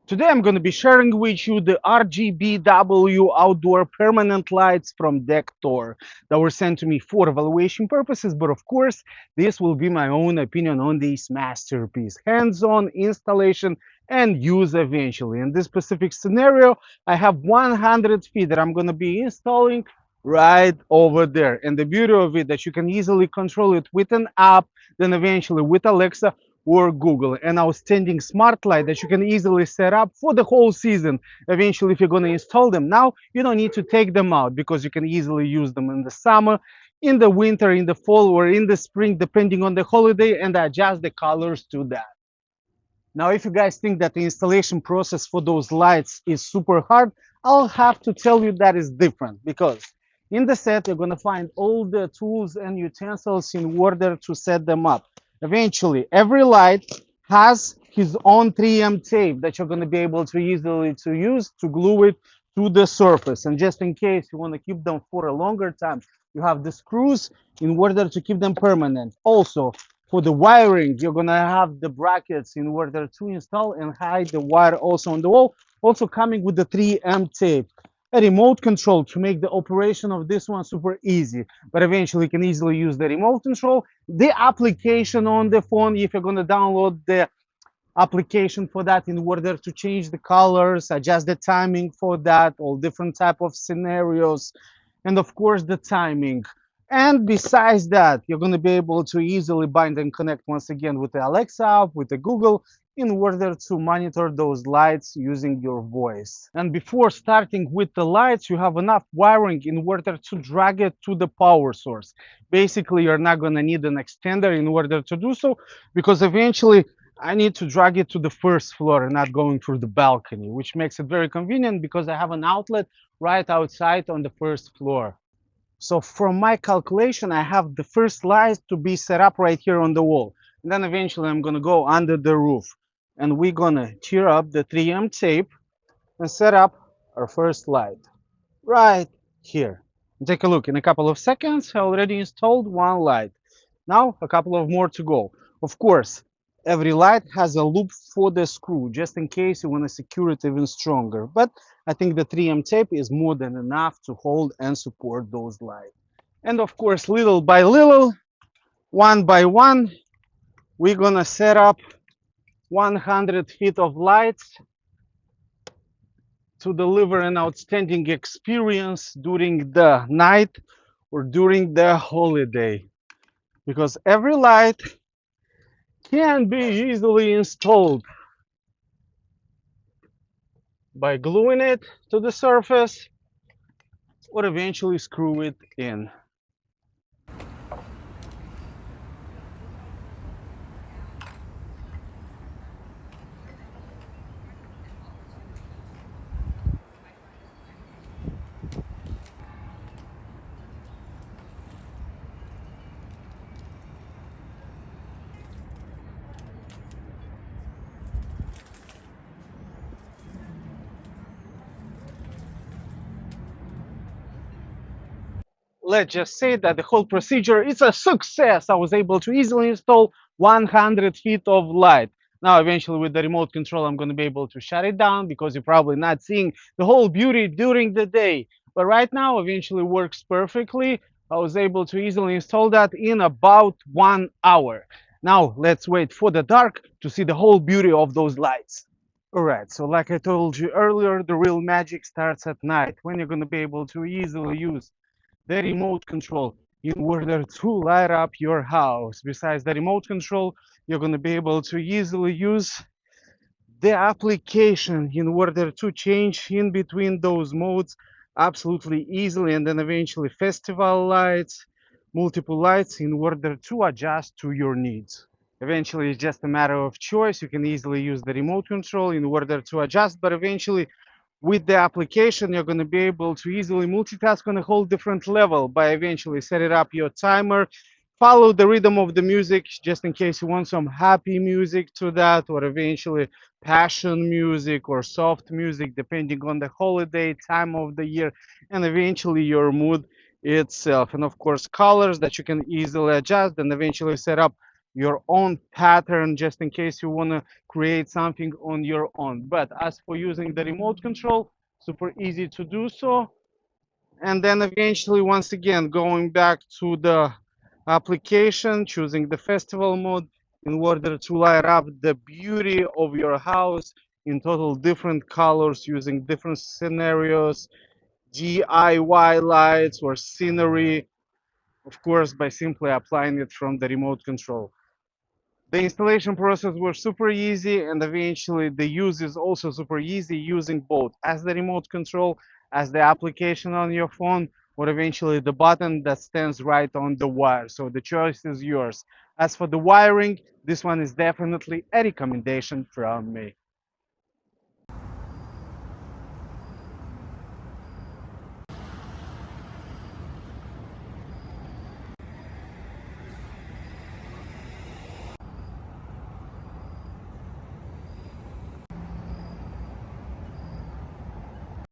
Today I'm going to be sharing with you the RGBW outdoor permanent lights from Dector that were sent to me for evaluation purposes, but of course this will be my own opinion on this masterpiece, hands-on installation and use eventually. In this specific scenario, I have 100 feet that I'm going to be installing right over there, and the beauty of it that you can easily control it with an app, then eventually with Alexa or Google. An outstanding smart light that you can easily set up for the whole season. Eventually, if you're going to install them now, you don't need to take them out because you can easily use them in the summer, in the winter, in the fall, or in the spring, depending on the holiday, and adjust the colors to that. Now, if you guys think that the installation process for those lights is super hard, I'll have to tell you that is different because in the set, you're going to find all the tools and utensils in order to set them up. Eventually, every light has his own 3M tape that you're going to be able to easily to use to glue it to the surface. And just in case you want to keep them for a longer time, you have the screws in order to keep them permanent. Also, for the wiring, you're gonna have the brackets in order to install and hide the wire also on the wall. Also coming with the 3M tape. A remote control to make the operation of this one super easy, but eventually you can easily use the remote control. The application on the phone, if you're gonna download the application for that in order to change the colors, adjust the timing for that, all different type of scenarios, and of course the timing. And besides that, you're going to be able to easily bind and connect once again with the Alexa, with the Google, in order to monitor those lights using your voice. And before starting with the lights, you have enough wiring in order to drag it to the power source. Basically, you're not going to need an extender in order to do so, because eventually I need to drag it to the first floor and not going through the balcony, which makes it very convenient because I have an outlet right outside on the first floor. So from my calculation, I have the first light to be set up right here on the wall. And then eventually I'm gonna go under the roof and we're gonna tear up the 3M tape and set up our first light right here. And take a look, in a couple of seconds, I already installed one light. Now a couple of more to go. Of course, every light has a loop for the screw, just in case you want to secure it even stronger. But I think the 3M tape is more than enough to hold and support those lights. And of course, little by little, one by one, we're gonna set up 100 feet of lights to deliver an outstanding experience during the night or during the holiday. Because every light can be easily installed by gluing it to the surface or eventually screw it in. Let's just say that the whole procedure is a success. I was able to easily install 100 feet of light. Now, eventually, with the remote control, I'm going to be able to shut it down because you're probably not seeing the whole beauty during the day. But right now, eventually works perfectly. I was able to easily install that in about 1 hour. Now, let's wait for the dark to see the whole beauty of those lights. Alright, so like I told you earlier, the real magic starts at night when you're going to be able to easily use the remote control in order to light up your house. Besides the remote control, you're going to be able to easily use the application in order to change in between those modes absolutely easily, and then eventually festival lights, multiple lights in order to adjust to your needs. Eventually, it's just a matter of choice. You can easily use the remote control in order to adjust, but eventually with the application, you're going to be able to easily multitask on a whole different level by eventually setting up your timer, follow the rhythm of the music, just in case you want some happy music to that, or eventually passion music or soft music, depending on the holiday, time of the year, and eventually your mood itself. And of course, colors that you can easily adjust and eventually set up your own pattern just in case you want to create something on your own. But as for using the remote control, super easy to do so. And then eventually, once again, going back to the application, choosing the festival mode in order to light up the beauty of your house in total different colors using different scenarios, DIY lights or scenery, of course, by simply applying it from the remote control. The installation process was super easy, and eventually the use is also super easy using both as the remote control, as the application on your phone, or eventually the button that stands right on the wire. So the choice is yours. As for the wiring, this one is definitely a recommendation from me.